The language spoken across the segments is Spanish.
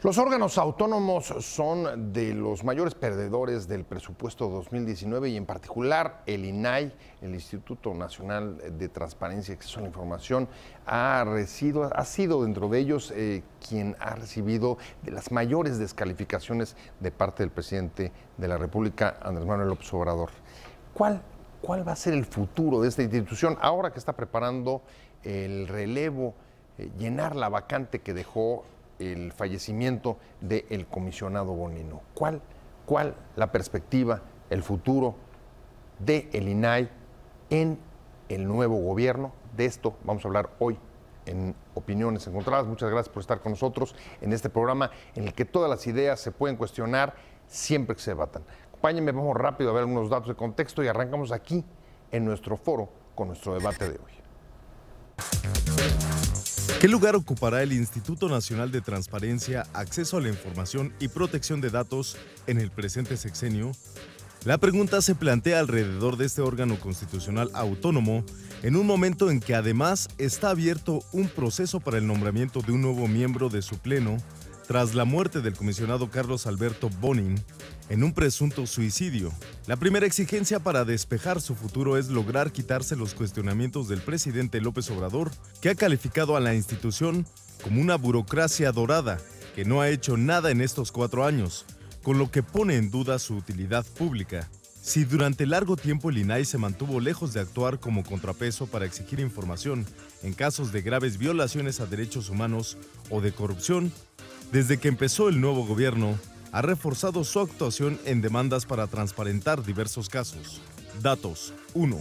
Los órganos autónomos son de los mayores perdedores del presupuesto 2019 y en particular el INAI, el Instituto Nacional de Transparencia y Acceso a la Información, ha sido dentro de ellos quien ha recibido de las mayores descalificaciones de parte del presidente de la República, Andrés Manuel López Obrador. ¿Cuál va a ser el futuro de esta institución ahora que está preparando el relevo, llenar la vacante que dejó el fallecimiento del comisionado Bonino? ¿Cuál la perspectiva, el futuro del INAI en el nuevo gobierno? De esto vamos a hablar hoy en Opiniones Encontradas. Muchas gracias por estar con nosotros en este programa en el que todas las ideas se pueden cuestionar siempre que se debatan. Acompáñenme, vamos rápido a ver algunos datos de contexto y arrancamos aquí en nuestro foro con nuestro debate de hoy. ¿Qué lugar ocupará el Instituto Nacional de Transparencia, Acceso a la Información y Protección de Datos en el presente sexenio? La pregunta se plantea alrededor de este órgano constitucional autónomo en un momento en que además está abierto un proceso para el nombramiento de un nuevo miembro de su pleno tras la muerte del comisionado Carlos Alberto Bonin en un presunto suicidio. La primera exigencia para despejar su futuro es lograr quitarse los cuestionamientos del presidente López Obrador, que ha calificado a la institución como una burocracia dorada que no ha hecho nada en estos 4 años, con lo que pone en duda su utilidad pública. Si durante largo tiempo el INAI se mantuvo lejos de actuar como contrapeso para exigir información en casos de graves violaciones a derechos humanos o de corrupción, desde que empezó el nuevo gobierno, ha reforzado su actuación en demandas para transparentar diversos casos. Datos. 1.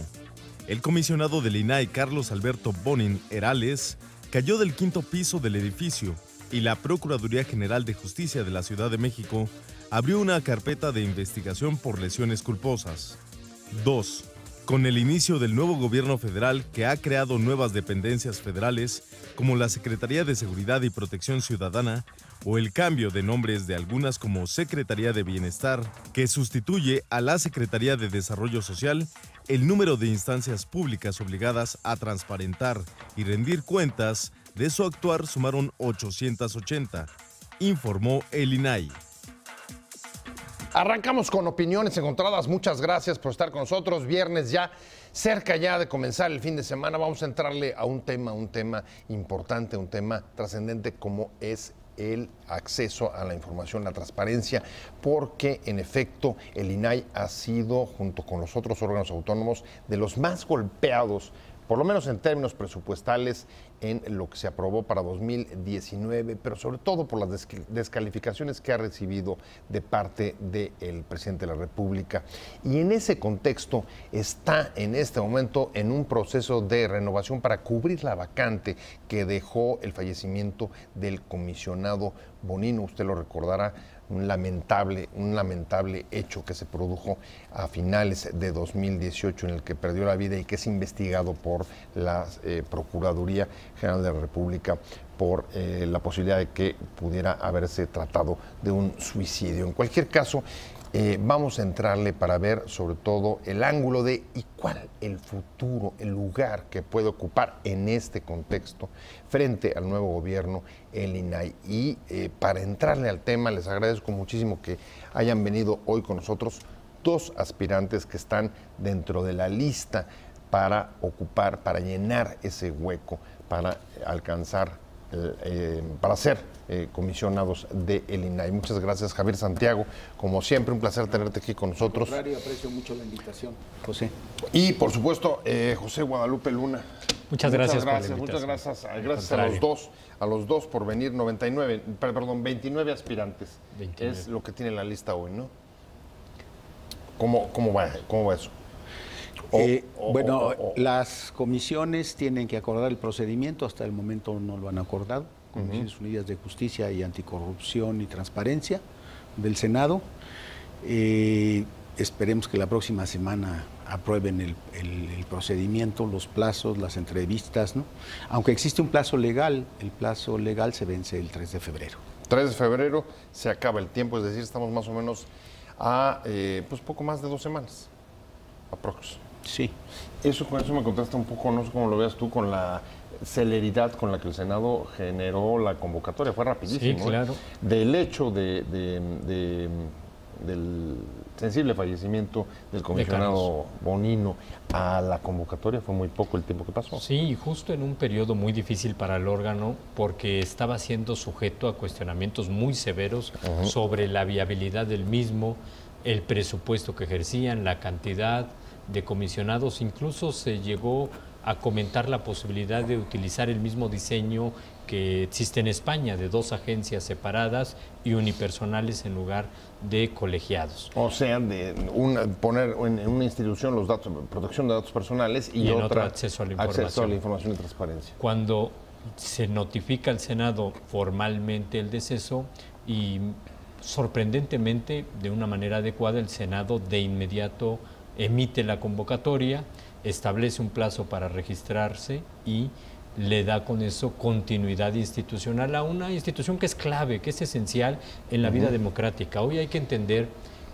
El comisionado del INAI, Carlos Alberto Bonin Herales, cayó del 5º piso del edificio y la Procuraduría General de Justicia de la Ciudad de México abrió una carpeta de investigación por lesiones culposas. 2. Con el inicio del nuevo gobierno federal que ha creado nuevas dependencias federales como la Secretaría de Seguridad y Protección Ciudadana o el cambio de nombres de algunas como Secretaría de Bienestar, que sustituye a la Secretaría de Desarrollo Social, el número de instancias públicas obligadas a transparentar y rendir cuentas de su actuar sumaron 880, informó el INAI. Arrancamos con Opiniones Encontradas. Muchas gracias por estar con nosotros. Viernes ya, cerca ya de comenzar el fin de semana. Vamos a entrarle a un tema importante, un tema trascendente como es el acceso a la información, la transparencia, porque en efecto el INAI ha sido, junto con los otros órganos autónomos, de los más golpeados, por lo menos en términos presupuestales, en lo que se aprobó para 2019, pero sobre todo por las descalificaciones que ha recibido de parte del presidente de la República. Y en ese contexto está en este momento en un proceso de renovación para cubrir la vacante que dejó el fallecimiento del comisionado Bonino. Usted lo recordará, un lamentable hecho que se produjo a finales de 2018 en el que perdió la vida y que es investigado por la Procuraduría General de la República por la posibilidad de que pudiera haberse tratado de un suicidio. En cualquier caso, vamos a entrarle para ver sobre todo el ángulo de y cuál el futuro, el lugar que puede ocupar en este contexto frente al nuevo gobierno el INAI. Y para entrarle al tema, les agradezco muchísimo que hayan venido hoy con nosotros 2 aspirantes que están dentro de la lista para ocupar, para llenar ese hueco, para alcanzar, para ser comisionados del INAI. Muchas gracias, Javier Santiago. Como siempre, un placer tenerte aquí con nosotros. Al contrario, aprecio mucho la invitación, José. Y, por supuesto, José Guadalupe Luna. Muchas gracias por la invitación. Muchas gracias a los dos por venir. 29 aspirantes. 29. Es lo que tiene la lista hoy, ¿no? ¿Cómo va eso? Las comisiones tienen que acordar el procedimiento, hasta el momento no lo han acordado. Comisiones Unidas de Justicia y Anticorrupción y Transparencia del Senado. Esperemos que la próxima semana aprueben el procedimiento, los plazos, las entrevistas, ¿no? Aunque existe un plazo legal, el plazo legal se vence el 3 de febrero. 3 de febrero se acaba el tiempo, es decir, estamos más o menos a pues poco más de 2 semanas, aprox. Sí. Con eso me contrasta un poco, no sé cómo lo veas tú, con la celeridad con la que el Senado generó la convocatoria, fue rapidísimo. Sí, claro. Del hecho del sensible fallecimiento del comisionado Bonino a la convocatoria fue muy poco el tiempo que pasó. Sí, justo en un periodo muy difícil para el órgano porque estaba siendo sujeto a cuestionamientos muy severos sobre la viabilidad del mismo, el presupuesto que ejercían, la cantidad de comisionados. Incluso se llegó a comentar la posibilidad de utilizar el mismo diseño que existe en España, de 2 agencias separadas y unipersonales en lugar de colegiados. O sea, de poner en una institución los datos, protección de datos personales y en otra acceso a la información y transparencia. Cuando se notifica al Senado formalmente el deceso y sorprendentemente, de una manera adecuada, el Senado de inmediato emite la convocatoria, establece un plazo para registrarse y le da con eso continuidad institucional a una institución que es clave, que es esencial en la vida democrática. Hoy hay que entender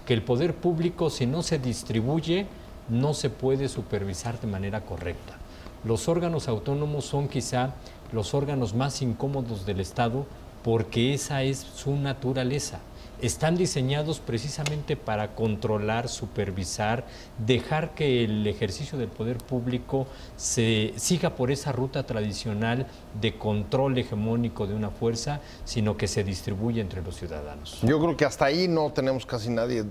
que el poder público, si no se distribuye, no se puede supervisar de manera correcta. Los órganos autónomos son quizá los órganos más incómodos del Estado porque esa es su naturaleza. Están diseñados precisamente para controlar, supervisar, dejar que el ejercicio del poder público se siga por esa ruta tradicional de control hegemónico de una fuerza, sino que se distribuye entre los ciudadanos. Yo creo que hasta ahí no tenemos casi nadie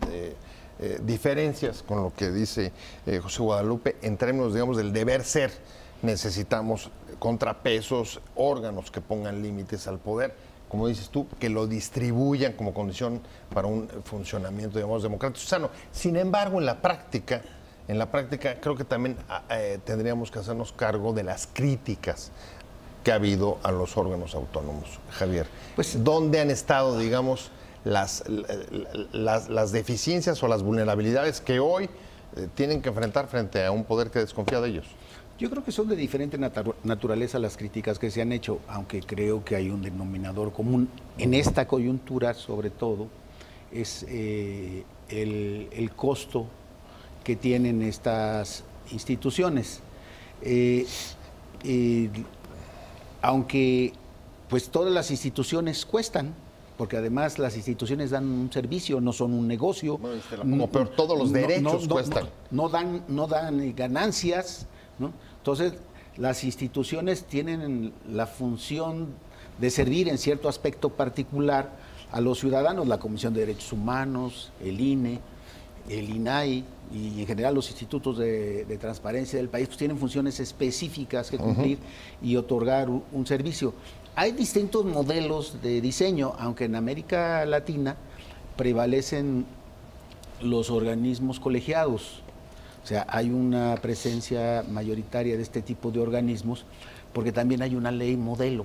diferencias con lo que dice José Guadalupe en términos, digamos, del deber ser. Necesitamos contrapesos, órganos que pongan límites al poder, como dices tú, que lo distribuyan como condición para un funcionamiento, digamos, democrático sano. Sin embargo, en la práctica creo que también tendríamos que hacernos cargo de las críticas que ha habido a los órganos autónomos. Javier, pues, ¿dónde han estado, digamos, las deficiencias o las vulnerabilidades que hoy tienen que enfrentar frente a un poder que desconfía de ellos? Yo creo que son de diferente naturaleza las críticas que se han hecho, aunque creo que hay un denominador común en esta coyuntura, sobre todo, es el costo que tienen estas instituciones. Aunque pues todas las instituciones cuestan, porque además las instituciones dan un servicio, no son un negocio. Bueno, pero todos los derechos cuestan. No dan ganancias, ¿no? Entonces, las instituciones tienen la función de servir en cierto aspecto particular a los ciudadanos, la Comisión de Derechos Humanos, el INE, el INAI y en general los institutos de transparencia del país, pues tienen funciones específicas que cumplir y otorgar un servicio. Hay distintos modelos de diseño, aunque en América Latina prevalecen los organismos colegiados. O sea, hay una presencia mayoritaria de este tipo de organismos porque también hay una ley modelo,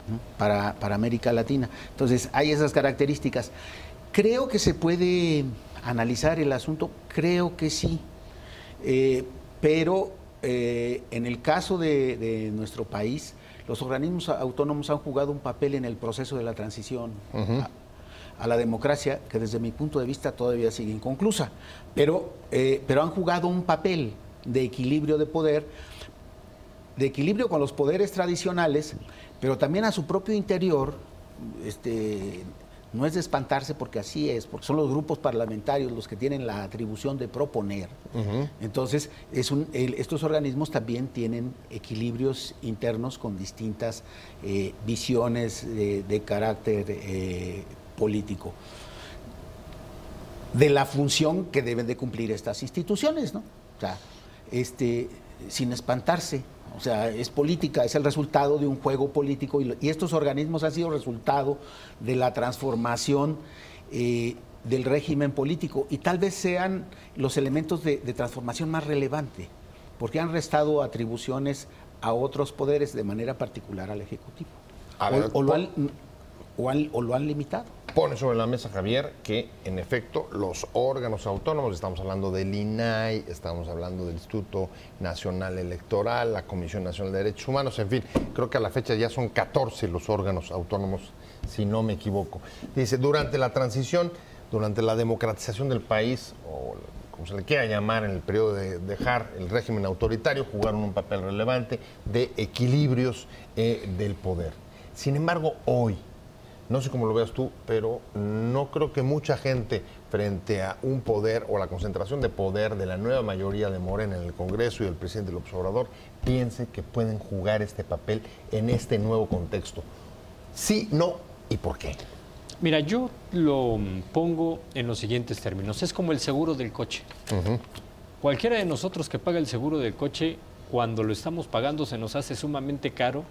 ¿no?, para América Latina. Entonces, hay esas características. Creo que se puede analizar el asunto, creo que sí, pero en el caso de nuestro país, los organismos autónomos han jugado un papel en el proceso de la transición a la democracia, que desde mi punto de vista todavía sigue inconclusa, pero han jugado un papel de equilibrio de poder, de equilibrio con los poderes tradicionales, pero también a su propio interior. No es de espantarse porque así es, porque son los grupos parlamentarios los que tienen la atribución de proponer. Entonces, estos organismos también tienen equilibrios internos con distintas visiones de carácter político, de la función que deben de cumplir estas instituciones, ¿no? O sea, sin espantarse. O sea, es política, es el resultado de un juego político y estos organismos han sido resultado de la transformación del régimen político y tal vez sean los elementos de transformación más relevante, porque han restado atribuciones a otros poderes, de manera particular al Ejecutivo, o lo han limitado. Pone sobre la mesa, Javier, que en efecto los órganos autónomos, estamos hablando del INAI, estamos hablando del Instituto Nacional Electoral, la Comisión Nacional de Derechos Humanos, en fin, creo que a la fecha ya son 14 los órganos autónomos, si no me equivoco. Dice, durante la transición, durante la democratización del país, o como se le quiera llamar, en el periodo de dejar el régimen autoritario, jugaron un papel relevante de equilibrios del poder. Sin embargo, hoy, no sé cómo lo veas tú, pero no creo que mucha gente frente a un poder o la concentración de poder de la nueva mayoría de Morena en el Congreso y del presidente López Obrador piense que pueden jugar este papel en este nuevo contexto. Sí, no y por qué. Mira, yo lo pongo en los siguientes términos. Es como el seguro del coche. Cualquiera de nosotros que paga el seguro del coche, cuando lo estamos pagando se nos hace sumamente caro,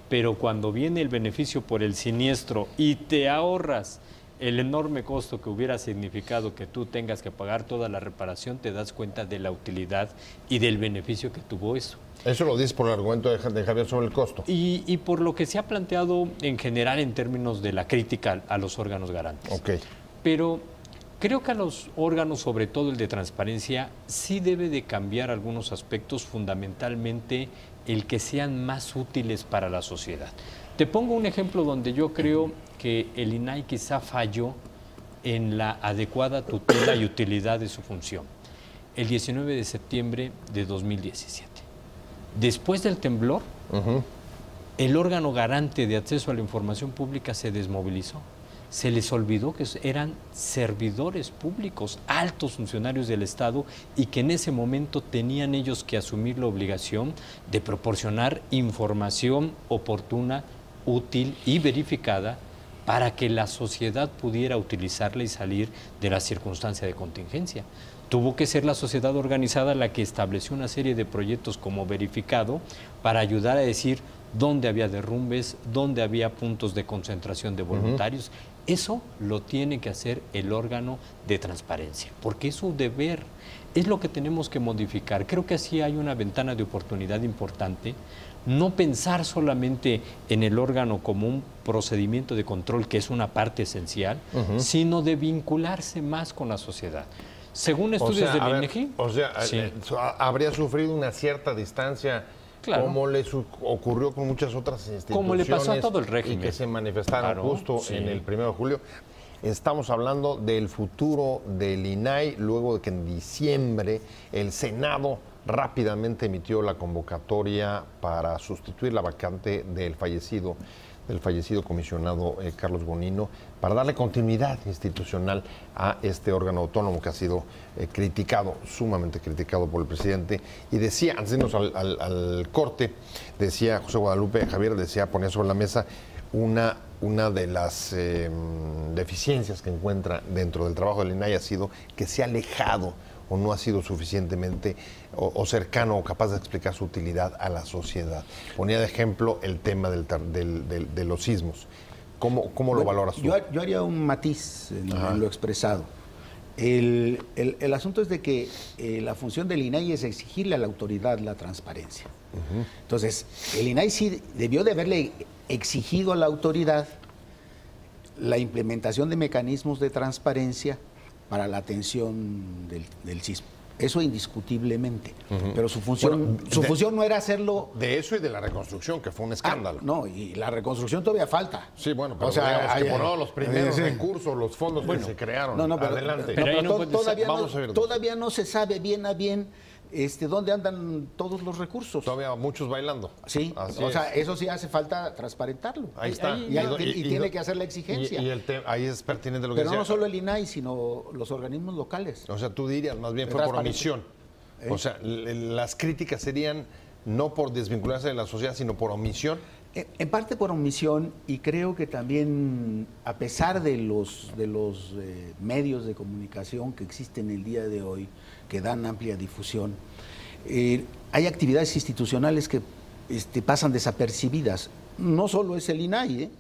pero cuando viene el beneficio por el siniestro y te ahorras el enorme costo que hubiera significado que tú tengas que pagar toda la reparación, te das cuenta de la utilidad y del beneficio que tuvo eso. Eso lo dices por el argumento de Javier sobre el costo. Y por lo que se ha planteado en general en términos de la crítica a los órganos garantes. Okay. Pero creo que a los órganos, sobre todo el de transparencia, sí debe de cambiar algunos aspectos, fundamentalmente el que sean más útiles para la sociedad. Te pongo un ejemplo donde yo creo que el INAI quizá falló en la adecuada tutela y utilidad de su función. El 19 de septiembre de 2017. Después del temblor, el órgano garante de acceso a la información pública se desmovilizó. Se les olvidó que eran servidores públicos, altos funcionarios del Estado, y que en ese momento tenían ellos que asumir la obligación de proporcionar información oportuna, útil y verificada para que la sociedad pudiera utilizarla y salir de la circunstancia de contingencia. Tuvo que ser la sociedad organizada la que estableció una serie de proyectos como verificado para ayudar a decir dónde había derrumbes, dónde había puntos de concentración de voluntarios. Eso lo tiene que hacer el órgano de transparencia, porque es su deber, es lo que tenemos que modificar. Creo que así hay una ventana de oportunidad importante, no pensar solamente en el órgano como un procedimiento de control, que es una parte esencial, sino de vincularse más con la sociedad. Según estudios del INEGI... habría sufrido una cierta distancia, claro, como le ocurrió con muchas otras instituciones. Como le pasó a todo el régimen. Y que se manifestaron, claro, justo en el 1 de julio. Estamos hablando del futuro del INAI, luego de que en diciembre el Senado rápidamente emitió la convocatoria para sustituir la vacante del fallecido comisionado Carlos Bonino, para darle continuidad institucional a este órgano autónomo que ha sido sumamente criticado por el presidente. Y decía, antes de irnos al corte, decía José Guadalupe, Javier ponía sobre la mesa una de las deficiencias que encuentra dentro del trabajo del INAI ha sido que se ha alejado o no ha sido suficientemente o cercano o capaz de explicar su utilidad a la sociedad. Ponía de ejemplo el tema de los sismos. ¿Cómo lo valoras tú? Yo haría un matiz en lo expresado. El asunto es de que la función del INAI es exigirle a la autoridad la transparencia. Entonces, el INAI sí debió de haberle exigido a la autoridad la implementación de mecanismos de transparencia para la atención del sismo. Eso indiscutiblemente. Pero su función no era hacerlo... De eso y de la reconstrucción, que fue un escándalo. No, y la reconstrucción todavía falta. Sí, bueno, pero los primeros recursos, los fondos que se crearon. Adelante. Todavía no se sabe bien a bien dónde andan todos los recursos. Todavía muchos bailando. Sí, eso sí hace falta transparentarlo. Ahí está. Y tiene que hacer la exigencia. Ahí es pertinente lo que decía. Pero no solo el INAI, sino los organismos locales. O sea, tú dirías, más bien fue por omisión. O sea, las críticas serían no por desvincularse de la sociedad, sino por omisión. En parte por omisión, y creo que también, a pesar de los medios de comunicación que existen el día de hoy, que dan amplia difusión, hay actividades institucionales que pasan desapercibidas. No solo es el INAI,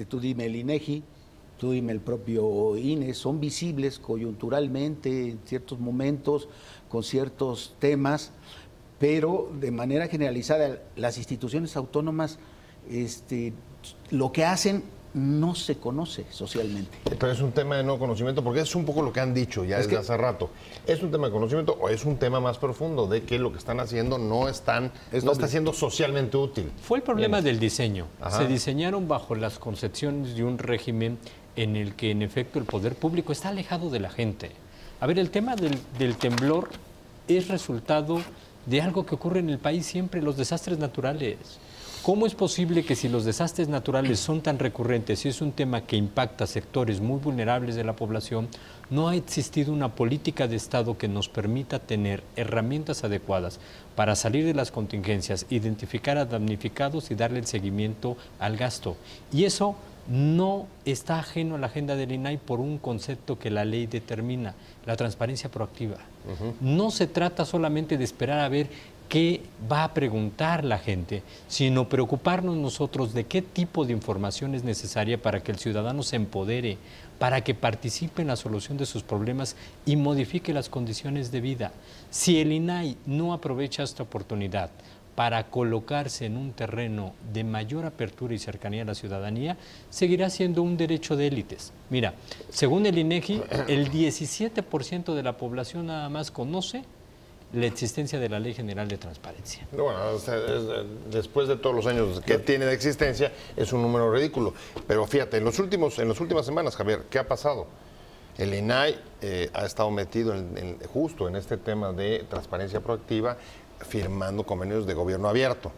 tú dime el INEGI, tú dime el propio INE, son visibles coyunturalmente en ciertos momentos, con ciertos temas, pero de manera generalizada las instituciones autónomas lo que hacen no se conoce socialmente. Pero es un tema de no conocimiento, porque es un poco lo que han dicho ya desde hace rato. ¿Es un tema de conocimiento o es un tema más profundo de que lo que están haciendo no está siendo socialmente útil? Fue el problema del diseño. Se diseñaron bajo las concepciones de un régimen en el que en efecto el poder público está alejado de la gente. A ver, el tema del temblor es resultado de algo que ocurre en el país siempre, los desastres naturales. ¿Cómo es posible que si los desastres naturales son tan recurrentes y es un tema que impacta a sectores muy vulnerables de la población, no ha existido una política de Estado que nos permita tener herramientas adecuadas para salir de las contingencias, identificar a damnificados y darle el seguimiento al gasto? Y eso no está ajeno a la agenda del INAI por un concepto que la ley determina, la transparencia proactiva. No se trata solamente de esperar a ver qué va a preguntar la gente, sino preocuparnos nosotros de qué tipo de información es necesaria para que el ciudadano se empodere, para que participe en la solución de sus problemas y modifique las condiciones de vida. Si el INAI no aprovecha esta oportunidad para colocarse en un terreno de mayor apertura y cercanía a la ciudadanía, seguirá siendo un derecho de élites. Mira, según el INEGI, el 17% de la población nada más conoce la existencia de la Ley General de Transparencia. Bueno, después de todos los años que tiene de existencia, es un número ridículo. Pero fíjate, en las últimas semanas, Javier, ¿qué ha pasado? El INAI ha estado metido justo en este tema de transparencia proactiva, firmando convenios de gobierno abierto.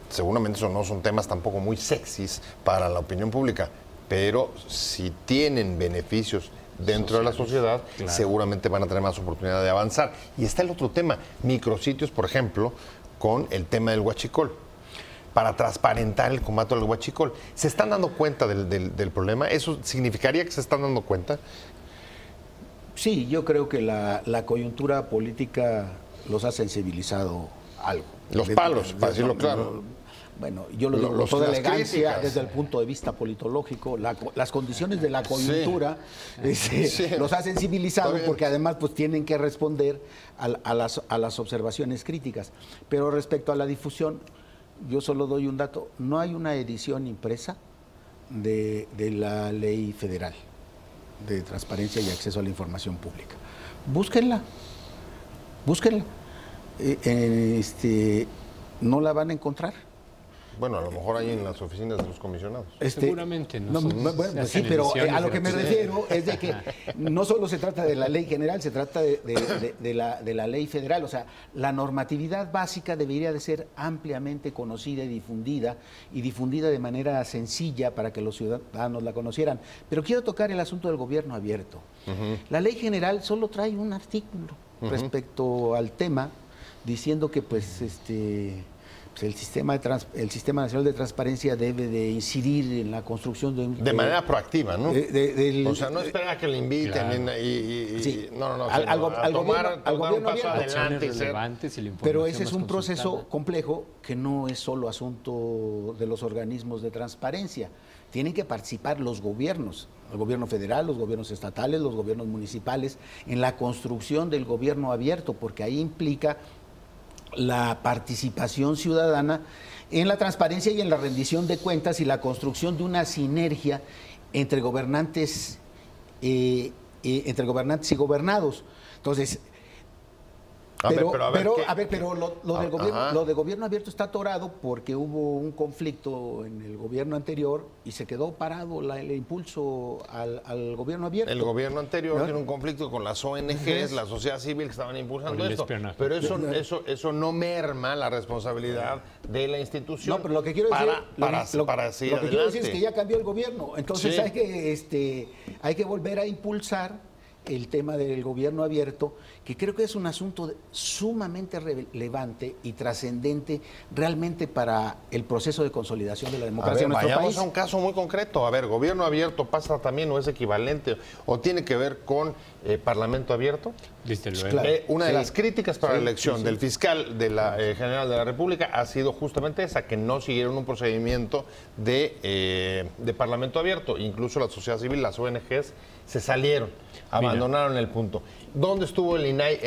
Seguramente esos no son temas tampoco muy sexys para la opinión pública, pero si tienen beneficios dentro de la sociedad, claro, seguramente van a tener más oportunidad de avanzar. Y está el otro tema, micrositios, por ejemplo, con el tema del huachicol, para transparentar el combate al huachicol. ¿Se están dando cuenta del problema? ¿Eso significaría que se están dando cuenta? Sí, yo creo que la coyuntura política los ha sensibilizado algo. Los palos, para decirlo claro. Bueno, yo lo digo con toda elegancia desde el punto de vista politológico, las condiciones de la coyuntura los ha sensibilizado porque además pues tienen que responder a las observaciones críticas. Pero respecto a la difusión, yo solo doy un dato, no hay una edición impresa de la Ley Federal de Transparencia y Acceso a la Información Pública. Búsquenla. No la van a encontrar. Bueno, a lo mejor hay en las oficinas de los comisionados. Seguramente no. Bueno, sí, pero a lo que me refiero es de que no solo se trata de la ley general, se trata de la ley federal. O sea, la normatividad básica debería de ser ampliamente conocida y difundida de manera sencilla para que los ciudadanos la conocieran. Pero quiero tocar el asunto del gobierno abierto. La ley general solo trae un artículo respecto al tema, diciendo que pues el Sistema Nacional de Transparencia debe de incidir en la construcción de manera proactiva, ¿no? O sea, no esperar a que le inviten claro. al gobierno un paso adelante. Pero ese es un proceso complejo que no es solo asunto de los organismos de transparencia. Tienen que participar los gobiernos, el gobierno federal, los gobiernos estatales, los gobiernos municipales, en la construcción del gobierno abierto, porque ahí implica la participación ciudadana en la transparencia y en la rendición de cuentas y la construcción de una sinergia entre gobernantes y gobernados. Entonces, pero lo de gobierno abierto está atorado porque hubo un conflicto en el gobierno anterior y se quedó parado el impulso al gobierno abierto. El gobierno anterior tiene un conflicto con las ONGs, la sociedad civil que estaban impulsando esto. Pero eso no merma la responsabilidad de la institución. No, pero lo que quiero decir, para seguir lo que quiero decir es que ya cambió el gobierno. Entonces hay que volver a impulsar el tema del gobierno abierto, que creo que es un asunto sumamente relevante y trascendente realmente para el proceso de consolidación de la democracia en nuestro país. Vayamos a un caso muy concreto. A ver, ¿gobierno abierto pasa también o es equivalente o tiene que ver con parlamento abierto? Claro. Una de las críticas para la elección del fiscal de la General de la República ha sido justamente esa, que no siguieron un procedimiento de parlamento abierto. Incluso la sociedad civil, las ONGs, se salieron, abandonaron el punto. ¿Dónde estuvo el INAI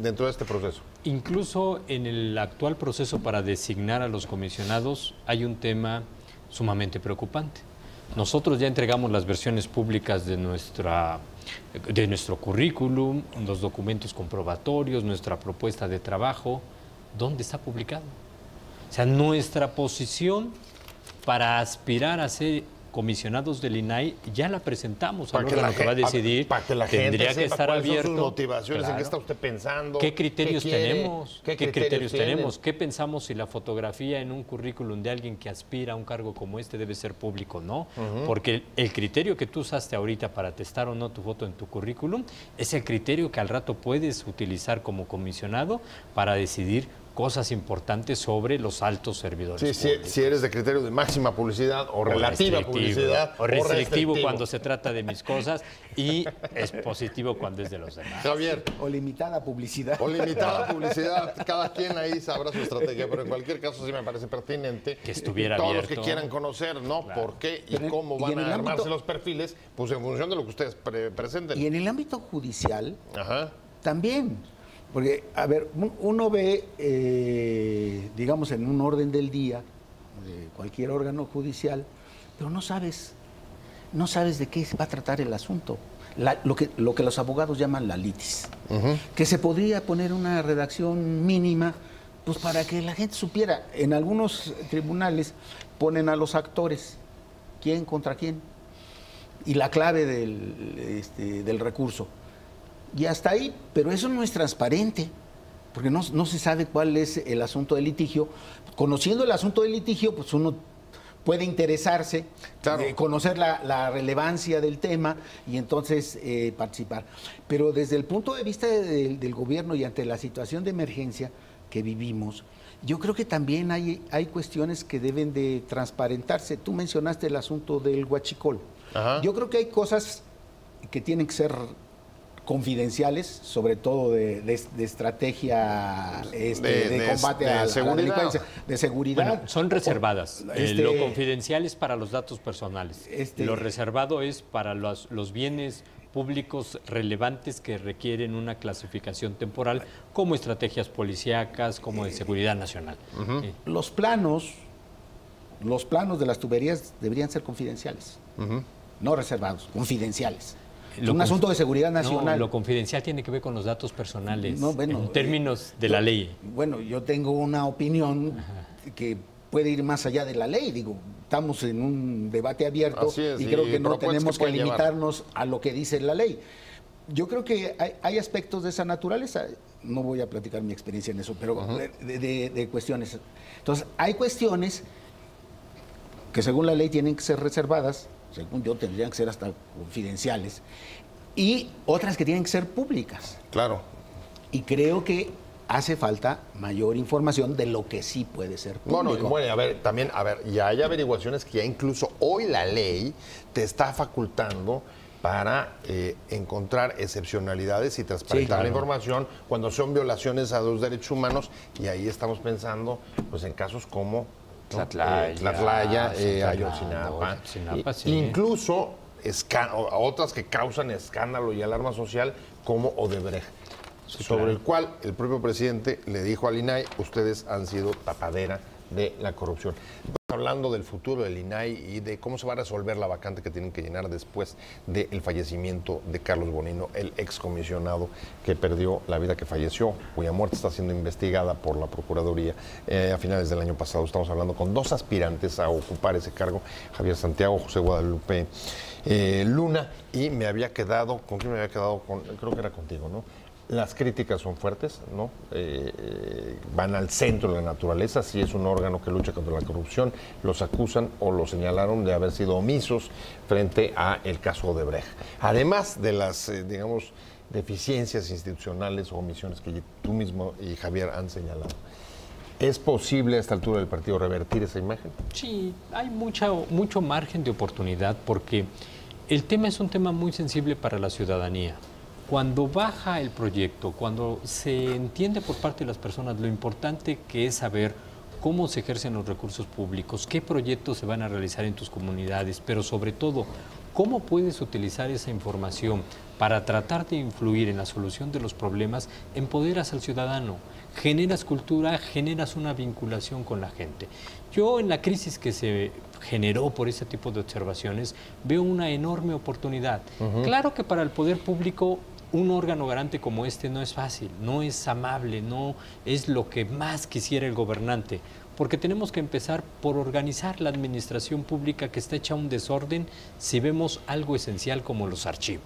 dentro de este proceso? Incluso en el actual proceso para designar a los comisionados hay un tema sumamente preocupante. Nosotros ya entregamos las versiones públicas de nuestro currículum, los documentos comprobatorios, nuestra propuesta de trabajo. ¿Dónde está publicado? O sea, nuestra posición para aspirar a ser comisionados del INAI ya la presentamos al Para que órgano la que va a gente- decidir. para que la Tendría gente que sepa estar cuáles son sus abierto. motivaciones, en Claro. qué está usted pensando, ¿Qué criterios qué quiere, tenemos? qué ¿Qué criterios tiene? tenemos? ¿Qué pensamos si la fotografía en un currículum de alguien que aspira a un cargo como este debe ser público o no? Porque el criterio que tú usaste ahorita para testar o no tu foto en tu currículum es el criterio que al rato puedes utilizar como comisionado para decidir cosas importantes sobre los altos servidores Sí, públicos. si eres de criterio de máxima publicidad o relativa publicidad. O restrictivo cuando se trata de mis cosas y es positivo cuando es de los demás. Javier, O limitada publicidad. o limitada publicidad, cada quien ahí sabrá su estrategia, pero en cualquier caso sí me parece pertinente Que estuviera todos los abierto. que quieran conocer, ¿no? Claro. ¿Por qué y Pero en- cómo y van en el a armarse ámbito- los perfiles? Pues en función de lo que ustedes presenten. Y en el ámbito judicial Ajá. también. Porque, a ver, uno ve, digamos, en un orden del día, de cualquier órgano judicial, pero no sabes de qué va a tratar el asunto. Lo que los abogados llaman la litis. Que se podría poner una redacción mínima, pues para que la gente supiera. En algunos tribunales ponen a los actores, quién contra quién, y la clave del recurso. Y hasta ahí, pero eso no es transparente, porque no se sabe cuál es el asunto del litigio. Conociendo el asunto del litigio, pues uno puede interesarse, Claro. conocer la relevancia del tema y entonces participar. Pero desde el punto de vista del gobierno y ante la situación de emergencia que vivimos, yo creo que también hay cuestiones que deben de transparentarse. Tú mencionaste el asunto del huachicol. Ajá. Yo creo que hay cosas que tienen que ser confidenciales, sobre todo de estrategia de combate de a la seguridad. delincuencia, de seguridad. Bueno, son reservadas. Este- Lo confidencial es para los datos personales. Este- Lo reservado es para los bienes públicos relevantes que requieren una clasificación temporal, como estrategias policíacas, como de seguridad nacional. Los planos de las tuberías deberían ser confidenciales, no reservados, confidenciales. Es un asunto de seguridad nacional. No, lo confidencial tiene que ver con los datos personales, No, bueno, en términos de la ley. Bueno, yo tengo una opinión que puede ir más allá de la ley. Digo, estamos en un debate abierto Así es, y creo y que no propuestas tenemos que que pueden llevar. limitarnos a lo que dice la ley. Yo creo que hay aspectos de esa naturaleza. No voy a platicar mi experiencia en eso, pero de cuestiones. Entonces, hay cuestiones que según la ley tienen que ser reservadas, según yo tendrían que ser hasta confidenciales, y otras que tienen que ser públicas. Claro. Y creo que hace falta mayor información de lo que sí puede ser Bueno, público. a ver, también, ya hay averiguaciones que ya incluso hoy la ley te está facultando para encontrar excepcionalidades y transparentar Sí, claro. la información cuando son violaciones a los derechos humanos, y ahí estamos pensando pues en casos como Tlatlaya, Tlatlaya, Santa Ayotzinapa, Ayotzinapa, sí. incluso otras que causan escándalo y alarma social como Odebrecht, sobre claro. el cual el propio presidente le dijo al INAI: ustedes han sido tapadera de la corrupción. Hablando del futuro del INAI y de cómo se va a resolver la vacante que tienen que llenar después del fallecimiento de Carlos Bonino, el excomisionado que perdió la vida, que falleció, cuya muerte está siendo investigada por la Procuraduría a finales del año pasado. Estamos hablando con dos aspirantes a ocupar ese cargo: Javier Santiago, José Guadalupe Luna, y me había quedado, ¿con quién me había quedado? Creo que era contigo, ¿no? Las críticas son fuertes, ¿no? Van al centro de la naturaleza. Si es un órgano que lucha contra la corrupción, los acusan o los señalaron de haber sido omisos frente a el caso Odebrecht. Además de las, digamos, deficiencias institucionales o omisiones que tú mismo y Javier han señalado. ¿Es posible a esta altura del partido revertir esa imagen? Sí, hay mucho margen de oportunidad porque el tema es un tema muy sensible para la ciudadanía. Cuando baja el proyecto, cuando se entiende por parte de las personas lo importante que es saber cómo se ejercen los recursos públicos, qué proyectos se van a realizar en tus comunidades, pero sobre todo, cómo puedes utilizar esa información para tratar de influir en la solución de los problemas, empoderas al ciudadano, generas cultura, generas una vinculación con la gente. Yo en la crisis que se generó por ese tipo de observaciones veo una enorme oportunidad. Claro que para el poder público un órgano garante como este no es fácil, no es amable, no es lo que más quisiera el gobernante, porque tenemos que empezar por organizar la administración pública que está hecha un desorden si vemos algo esencial como los archivos.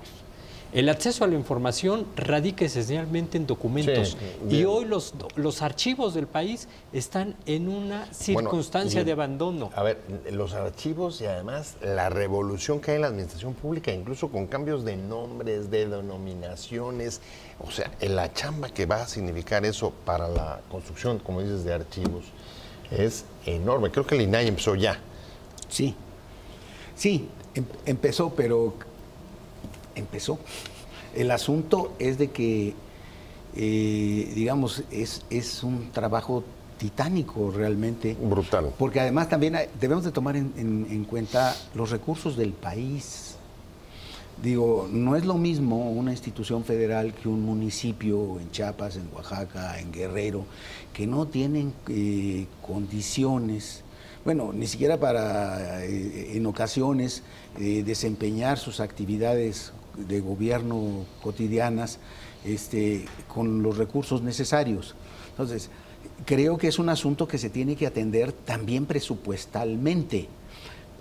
El acceso a la información radica esencialmente en documentos y hoy los archivos del país están en una circunstancia de abandono. A ver, los archivos y además la revolución que hay en la administración pública, incluso con cambios de nombres, de denominaciones, o sea, la chamba que va a significar eso para la construcción, como dices, de archivos, es enorme. Creo que el INAI empezó ya. Sí, empezó, pero... empezó. El asunto es de que, digamos, es un trabajo titánico realmente. Brutal. Porque además también debemos de tomar en cuenta los recursos del país. Digo, no es lo mismo una institución federal que un municipio en Chiapas, en Oaxaca, en Guerrero, que no tienen condiciones, bueno, ni siquiera para, en ocasiones, desempeñar sus actividades de gobierno cotidianas con los recursos necesarios. Entonces, creo que es un asunto que se tiene que atender también presupuestalmente,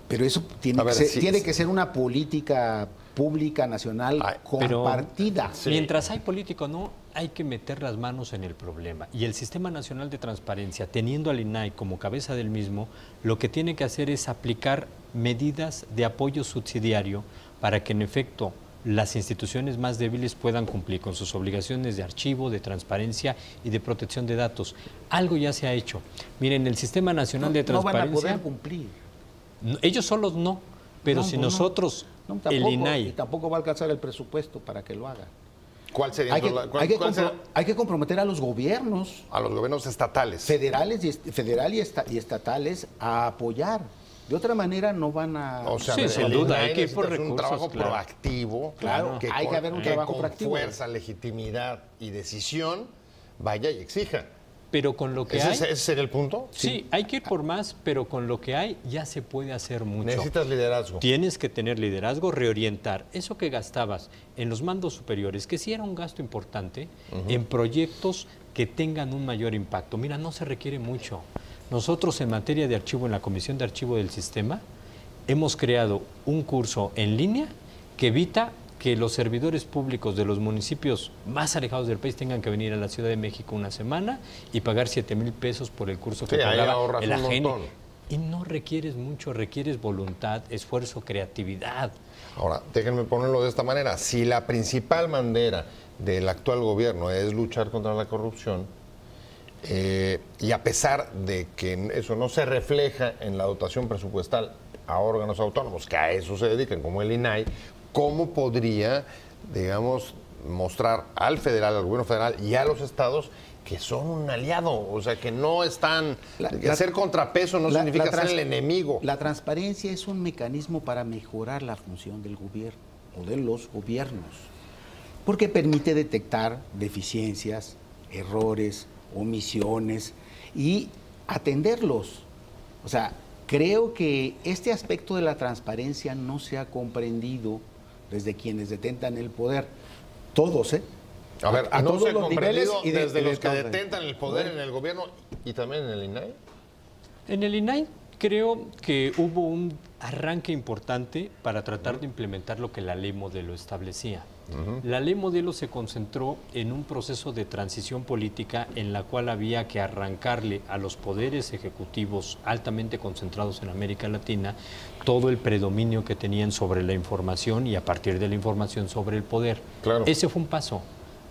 pero eso tiene que ser una política pública nacional compartida. Mientras hay político, no hay que meter las manos en el problema. Y el Sistema Nacional de Transparencia, teniendo al INAI como cabeza del mismo, lo que tiene que hacer es aplicar medidas de apoyo subsidiario para que en efecto las instituciones más débiles puedan cumplir con sus obligaciones de archivo, de transparencia y de protección de datos. Algo ya se ha hecho. Miren, el Sistema Nacional de Transparencia... No van a poder cumplir. Ellos solos no, pero si nosotros, el INAI... Y tampoco va a alcanzar el presupuesto para que lo haga. ¿Cuál sería? Hay que comprometer a los gobiernos. A los gobiernos estatales. Federal y estatales a apoyar. De otra manera no van a... O sea, sin duda, hay que ir por recursos, un trabajo proactivo. Claro, hay que haber un trabajo proactivo. Con fuerza, legitimidad y decisión, vaya y exija. Pero con lo que hay... ¿Ese sería el punto? Sí, hay que ir por más, pero con lo que hay ya se puede hacer mucho. Necesitas liderazgo. Tienes que tener liderazgo, reorientar eso que gastabas en los mandos superiores, que sí era un gasto importante, en proyectos que tengan un mayor impacto. Mira, no se requiere mucho. Nosotros en materia de archivo, en la Comisión de Archivo del Sistema, hemos creado un curso en línea que evita que los servidores públicos de los municipios más alejados del país tengan que venir a la Ciudad de México una semana y pagar 7,000 pesos por el curso que cobraba el AGN. Y no requieres mucho, requieres voluntad, esfuerzo, creatividad. Ahora, déjenme ponerlo de esta manera. Si la principal bandera del actual gobierno es luchar contra la corrupción, y a pesar de que eso no se refleja en la dotación presupuestal a órganos autónomos, que a eso se dedican, como el INAI, ¿cómo podría, digamos, mostrar al federal, al gobierno federal y a los estados que son un aliado? O sea, que no están... Hacer contrapeso no significa ser el enemigo. La transparencia es un mecanismo para mejorar la función del gobierno o de los gobiernos, porque permite detectar deficiencias, errores, omisiones y atenderlos. O sea, creo que este aspecto de la transparencia no se ha comprendido desde quienes detentan el poder. Todos, A ver, a ¿no todos se ha los niveles comprendido y desde los que detentan el poder en el gobierno y también en el INAI? En el INAI creo que hubo un arranque importante para tratar de implementar lo que la ley modelo establecía. La ley modelo se concentró en un proceso de transición política en la cual había que arrancarle a los poderes ejecutivos altamente concentrados en América Latina todo el predominio que tenían sobre la información y a partir de la información sobre el poder. Claro. Ese fue un paso.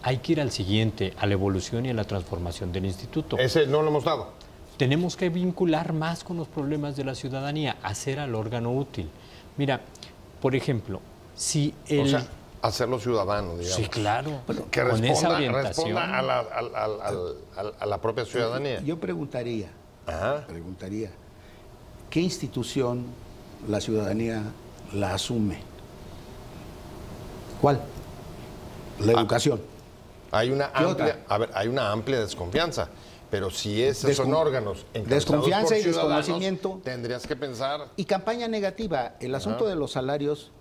Hay que ir al siguiente, a la evolución y a la transformación del instituto. Ese no lo hemos dado. Tenemos que vincular más con los problemas de la ciudadanía, hacer al órgano útil. Mira, por ejemplo, si el... O sea, hacerlo ciudadano, digamos. Sí, claro. Que con esa responda orientación. a la propia ciudadanía. Yo preguntaría, ¿qué institución la ciudadanía la asume? ¿Cuál? La educación. Hay una amplia desconfianza. Pero si esos son órganos desconfianza y desconocimiento, tendrías que pensar... Y campaña negativa. El asunto de los salarios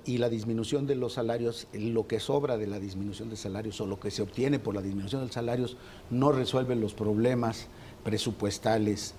y la disminución de los salarios, lo que sobra de la disminución de salarios o lo que se obtiene por la disminución de salarios no resuelve los problemas presupuestales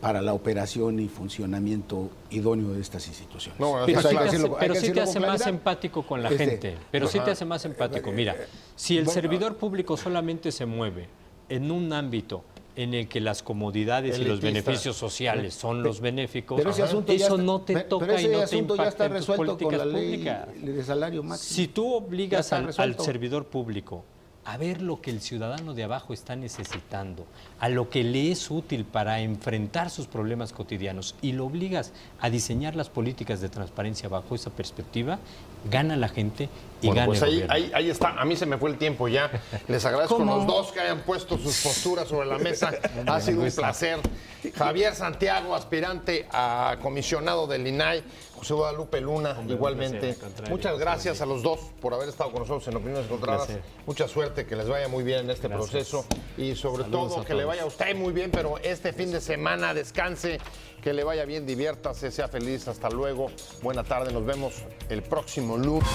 para la operación y funcionamiento idóneo de estas instituciones. No, Pero eso sí hay que te decirlo. hace, pero hay que sí te decirlo hace con más claridad. empático con la gente. Pero sí te hace más empático. Mira, si el servidor público solamente se mueve en un ámbito en el que las comodidades y los Elitista. beneficios sociales son los benéficos, Pero ese asunto ya eso está- no te pero toca ese y no te asunto ya impacta está en tus resuelto con políticas la ley públicas. de salario máximo. Si tú obligas está al resuelto. servidor público a ver lo que el ciudadano de abajo está necesitando, a lo que le es útil para enfrentar sus problemas cotidianos y lo obligas a diseñar las políticas de transparencia bajo esa perspectiva, gana la gente y Bueno, gana pues el ahí, gobierno. ahí está. A mí se me fue el tiempo ya. Les agradezco a ¿Cómo? los dos que hayan puesto sus posturas sobre la mesa. Ha sido un placer. Javier Santiago, aspirante a comisionado del INAI. José Guadalupe Luna, Hombre, igualmente. un placer, al contrario. Muchas gracias a los dos por haber estado con nosotros en Opiniones Encontradas. placer. Mucha suerte, que les vaya muy bien en este Gracias. proceso. Y sobre Saludos todo a que le todos. vaya a usted muy bien, pero este fin de semana descanse, que le vaya bien, diviértase, sea feliz. Hasta luego. Buena tarde. Nos vemos el próximo lunes.